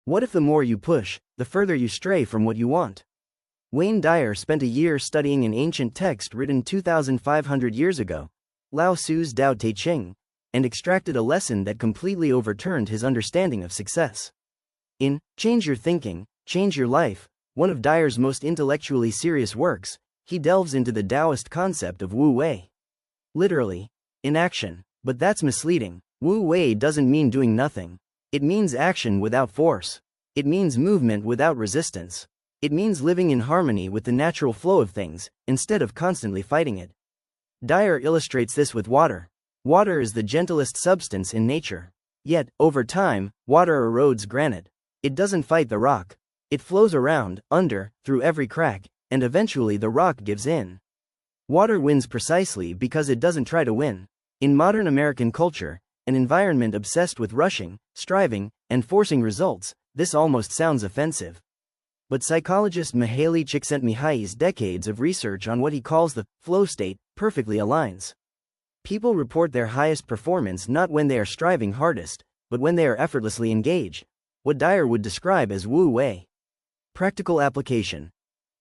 What if the more you push, the further you stray from what you want? Wayne Dyer spent a year studying an ancient text written 2,500 years ago, Lao Tzu's Tao Te Ching, and extracted a lesson that completely overturned his understanding of success. In Change Your Thinking, Change Your Life, one of Dyer's most intellectually serious works, he delves into the Taoist concept of Wu Wei. Literally, inaction. But that's misleading. Wu Wei doesn't mean doing nothing. It means action without force. It means movement without resistance. It means living in harmony with the natural flow of things, instead of constantly fighting it. Dyer illustrates this with water. Water is the gentlest substance in nature. Yet, over time, water erodes granite. It doesn't fight the rock. It flows around, under, through every crack, and eventually the rock gives in. Water wins precisely because it doesn't try to win. In modern American culture, an environment obsessed with rushing, striving, and forcing results, this almost sounds offensive. But psychologist Mihaly Csikszentmihalyi's decades of research on what he calls the flow state perfectly aligns. People report their highest performance not when they are striving hardest, but when they are effortlessly engaged, what Dyer would describe as Wu Wei. Practical application.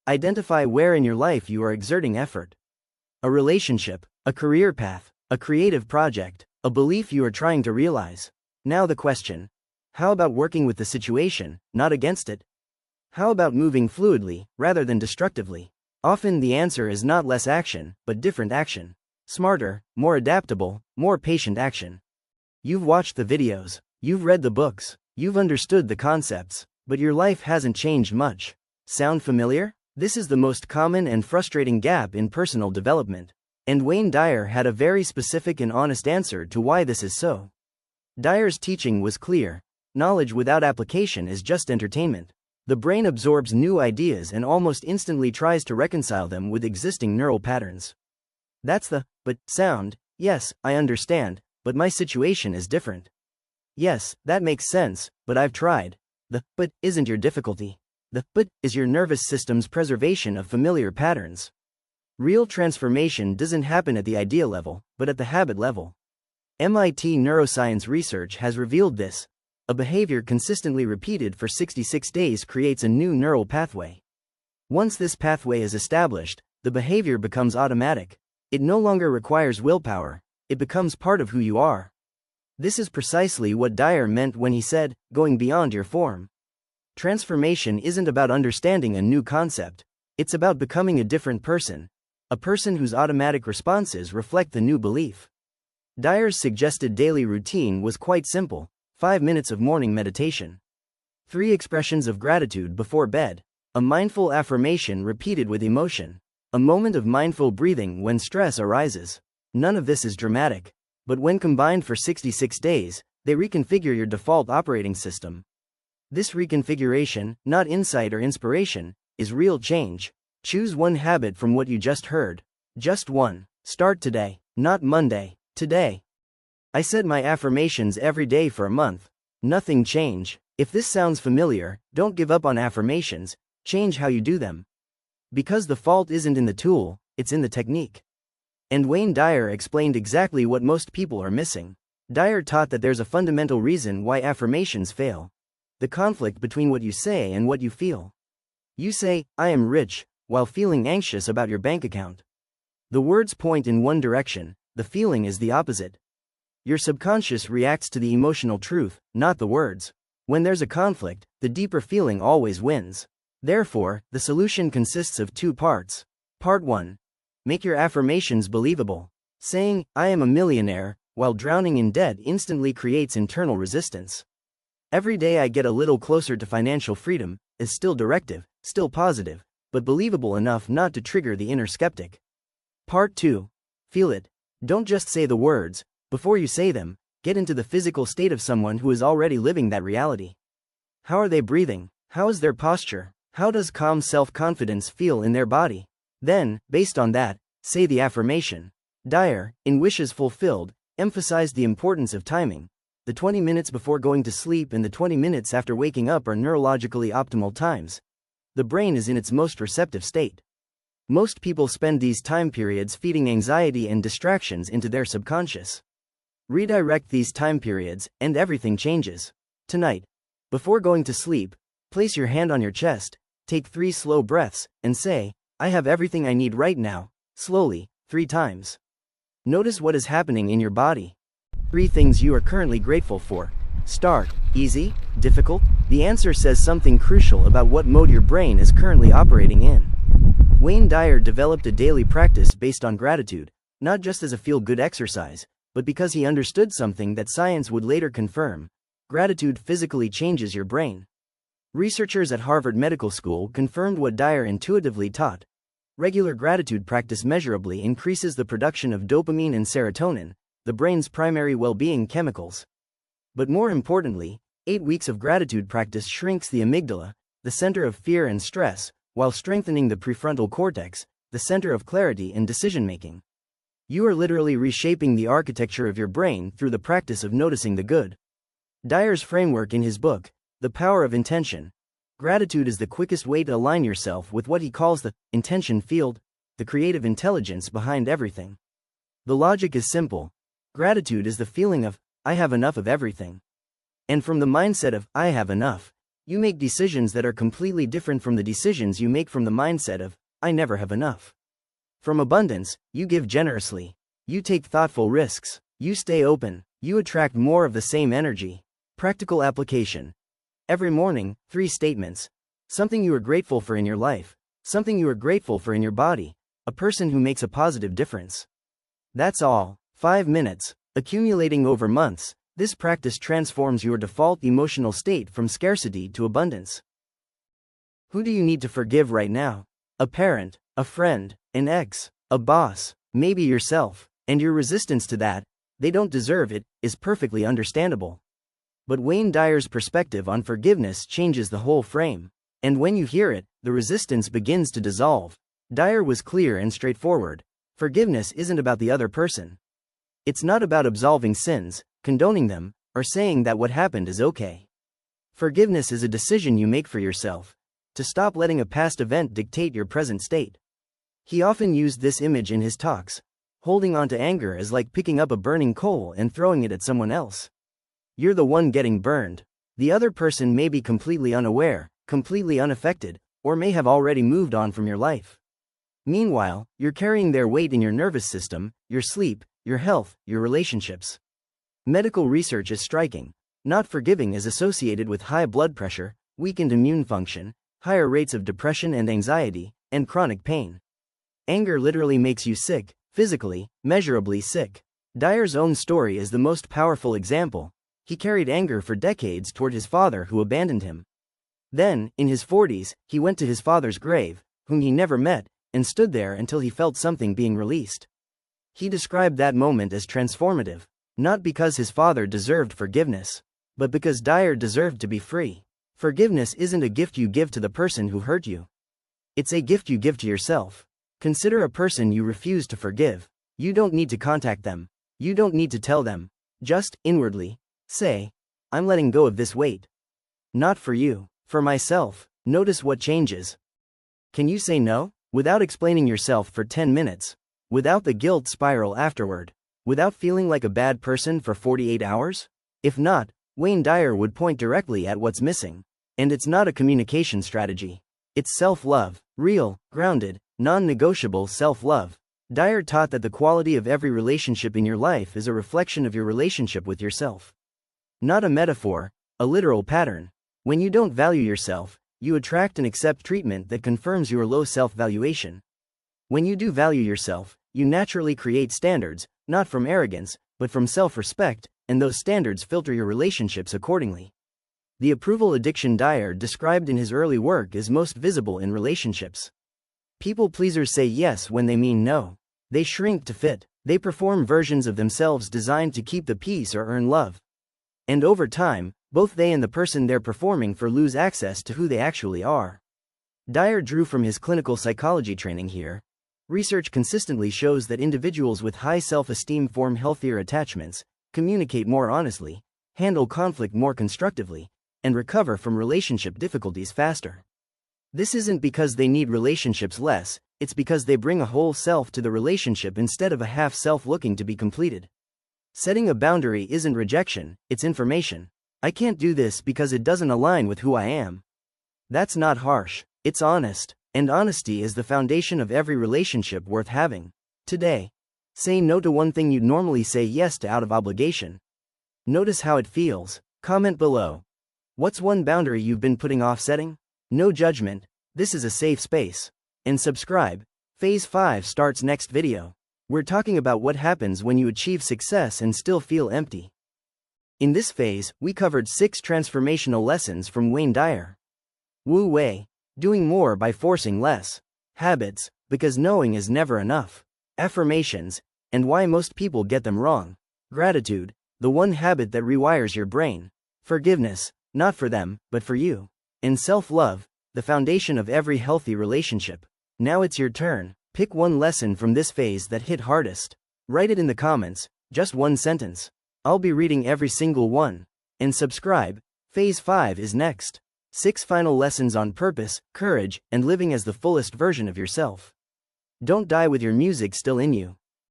Identify where in your life you are exerting effort. A relationship, a career path, a creative project, a belief you are trying to realize. Now the question: how about working with the situation, not against it? How about moving fluidly, rather than destructively? Often the answer is not less action, but different action. Smarter, more adaptable, more patient action. You've watched the videos, you've read the books, you've understood the concepts, but your life hasn't changed much. Sound familiar? This is the most common and frustrating gap in personal development. And Wayne Dyer had a very specific and honest answer to why this is so. Dyer's teaching was clear: knowledge without application is just entertainment. The brain absorbs new ideas and almost instantly tries to reconcile them with existing neural patterns. That's the but sound. Yes, I understand, but my situation is different. Yes, that makes sense, but I've tried. The but isn't your difficulty. The but is your nervous system's preservation of familiar patterns. Real transformation doesn't happen at the idea level, but at the habit level. MIT neuroscience research has revealed this. A behavior consistently repeated for 66 days creates a new neural pathway. Once this pathway is established, the behavior becomes automatic. It no longer requires willpower. It becomes part of who you are. This is precisely what Dyer meant when he said, going beyond your form. Transformation isn't about understanding a new concept. It's about becoming a different person. A person whose automatic responses reflect the new belief. Dyer's suggested daily routine was quite simple: 5 minutes of morning meditation, 3 expressions of gratitude before bed, a mindful affirmation repeated with emotion, a moment of mindful breathing when stress arises. None of this is dramatic, but when combined for 66 days, they reconfigure your default operating system. This reconfiguration, not insight or inspiration, is real change. Choose one habit from what you just heard. Just one. Start today, not Monday. Today. I said my affirmations every day for a month. Nothing changed. If this sounds familiar, don't give up on affirmations, change how you do them. Because the fault isn't in the tool, it's in the technique. And Wayne Dyer explained exactly what most people are missing. Dyer taught that there's a fundamental reason why affirmations fail: the conflict between what you say and what you feel. You say, "I am rich," while feeling anxious about your bank account. The words point in one direction, the feeling is the opposite. Your subconscious reacts to the emotional truth, not the words. When there's a conflict, the deeper feeling always wins. Therefore, the solution consists of 2 parts. Part 1. Make your affirmations believable. Saying, "I am a millionaire," while drowning in debt instantly creates internal resistance. "Every day I get a little closer to financial freedom" is still directive, still positive, but believable enough not to trigger the inner skeptic. Part 2. Feel it. Don't just say the words. Before you say them, get into the physical state of someone who is already living that reality. How are they breathing? How is their posture? How does calm self-confidence feel in their body? Then, based on that, say the affirmation. Dyer, in Wishes Fulfilled, emphasized the importance of timing. The 20 minutes before going to sleep and the 20 minutes after waking up are neurologically optimal times. The brain is in its most receptive state. Most people spend these time periods feeding anxiety and distractions into their subconscious. Redirect these time periods, and everything changes. Tonight. Before going to sleep, place your hand on your chest, take 3 slow breaths, and say, "I have everything I need right now," slowly, 3 times. Notice what is happening in your body. 3 things you are currently grateful for. Start. Easy? Difficult? The answer says something crucial about what mode your brain is currently operating in. Wayne Dyer developed a daily practice based on gratitude, not just as a feel-good exercise, but because he understood something that science would later confirm. Gratitude physically changes your brain. Researchers at Harvard Medical School confirmed what Dyer intuitively taught. Regular gratitude practice measurably increases the production of dopamine and serotonin, the brain's primary well-being chemicals. But more importantly, 8 weeks of gratitude practice shrinks the amygdala, the center of fear and stress, while strengthening the prefrontal cortex, the center of clarity and decision-making. You are literally reshaping the architecture of your brain through the practice of noticing the good. Dyer's framework in his book, The Power of Intention. Gratitude is the quickest way to align yourself with what he calls the intention field, the creative intelligence behind everything. The logic is simple. Gratitude is the feeling of, "I have enough of everything." And from the mindset of, "I have enough," you make decisions that are completely different from the decisions you make from the mindset of, "I never have enough." From abundance, you give generously. You take thoughtful risks. You stay open. You attract more of the same energy. Practical application. Every morning, 3 statements. Something you are grateful for in your life. Something you are grateful for in your body. A person who makes a positive difference. That's all. 5 minutes. Accumulating over months, this practice transforms your default emotional state from scarcity to abundance. Who do you need to forgive right now? A parent, a friend, an ex, a boss, maybe yourself, and your resistance to that, "they don't deserve it," is perfectly understandable. But Wayne Dyer's perspective on forgiveness changes the whole frame. And when you hear it, the resistance begins to dissolve. Dyer was clear and straightforward. Forgiveness isn't about the other person. It's not about absolving sins, condoning them, or saying that what happened is okay. Forgiveness is a decision you make for yourself, to stop letting a past event dictate your present state. He often used this image in his talks. Holding on to anger is like picking up a burning coal and throwing it at someone else. You're the one getting burned. The other person may be completely unaware, completely unaffected, or may have already moved on from your life. Meanwhile, you're carrying their weight in your nervous system, your sleep, your health, your relationships. Medical research is striking. Not forgiving is associated with high blood pressure, weakened immune function, higher rates of depression and anxiety, and chronic pain. Anger literally makes you sick, physically, measurably sick. Dyer's own story is the most powerful example. He carried anger for decades toward his father who abandoned him. Then, in his 40s, he went to his father's grave, whom he never met, and stood there until he felt something being released. He described that moment as transformative, not because his father deserved forgiveness, but because Dyer deserved to be free. Forgiveness isn't a gift you give to the person who hurt you. It's a gift you give to yourself. Consider a person you refuse to forgive. You don't need to contact them. You don't need to tell them. Just, inwardly, say, "I'm letting go of this weight. Not for you, for myself." Notice what changes. Can you say no? Without explaining yourself for 10 minutes. Without the guilt spiral afterward. Without feeling like a bad person for 48 hours? If not, Wayne Dyer would point directly at what's missing. And it's not a communication strategy. It's self-love, real, grounded, non-negotiable self-love. Dyer taught that the quality of every relationship in your life is a reflection of your relationship with yourself. Not a metaphor, a literal pattern. When you don't value yourself, you attract and accept treatment that confirms your low self-valuation. When you do value yourself, you naturally create standards, not from arrogance, but from self-respect, and those standards filter your relationships accordingly. The approval addiction Dyer described in his early work is most visible in relationships. People pleasers say yes when they mean no. They shrink to fit. They perform versions of themselves designed to keep the peace or earn love. And over time, both they and the person they're performing for lose access to who they actually are. Dyer drew from his clinical psychology training here. Research consistently shows that individuals with high self-esteem form healthier attachments, communicate more honestly, handle conflict more constructively, and recover from relationship difficulties faster. This isn't because they need relationships less, it's because they bring a whole self to the relationship instead of a half self looking to be completed. Setting a boundary isn't rejection, it's information. I can't do this because it doesn't align with who I am. That's not harsh, it's honest, and honesty is the foundation of every relationship worth having. Today, say no to one thing you'd normally say yes to out of obligation. Notice how it feels. Comment below. What's one boundary you've been putting off setting? No judgment, this is a safe space. And subscribe. Phase 5 starts next video. We're talking about what happens when you achieve success and still feel empty. In this phase, we covered 6 transformational lessons from Wayne Dyer. Wu Wei, doing more by forcing less. Habits, because knowing is never enough. Affirmations, and why most people get them wrong. Gratitude, the one habit that rewires your brain. Forgiveness, not for them, but for you. And self-love, the foundation of every healthy relationship. Now it's your turn. Pick one lesson from this phase that hit hardest. Write it in the comments, just one sentence. I'll be reading every single one. And subscribe. Phase 5 is next. 6 final lessons on purpose, courage, and living as the fullest version of yourself. Don't die with your music still in you.